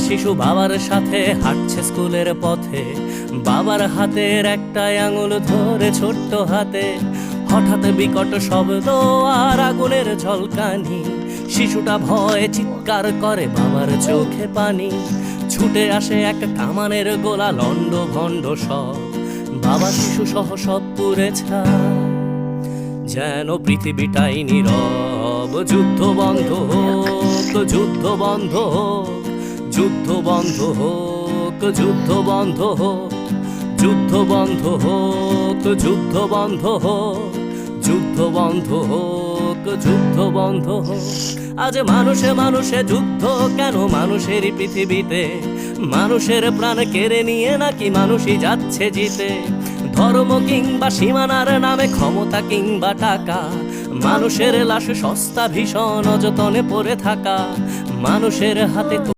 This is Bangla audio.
শিশু বাবার সাথে হাঁটছে স্কুলের পথে, বাবার হাতের একটা আঙুল ধরে ছোট্ট হাতে। হঠাৎ বিকট শব্দ আর আগুনের ঝলকানি, শিশুটা ভয়ে চিৎকার করে, বাবার চোখে পানি। ছুটে আসে এক কামানের গোলা, লন্ড ভন্ড সব, বাবা শিশু সহ সব পুড়ে ছাই। যেন পৃথিবীটাই নীরব, যুদ্ধ বন্ধ হোক, যুদ্ধ বন্ধ হোক, যুদ্ধ বন্ধ হোক, যুদ্ধ বন্ধ হোক, যুদ্ধ বন্ধ হোক, যুদ্ধ বন্ধ হোক, যুদ্ধ বন্ধ হোক, যুদ্ধ বন্ধ হোক। আজ মানুষে মানুষে যুদ্ধ কেন মানুষেরই পৃথিবীতে? মানুষের প্রাণ কেড়ে নিয়ে নাকি মানুষই যাচ্ছে জিতে? ধর্ম কিংবা সীমানার নামে, ক্ষমতা কিংবা টাকা, মানুষের লাশ সস্তা ভীষণ অযতনে পড়ে থাকা। মানুষের হাতে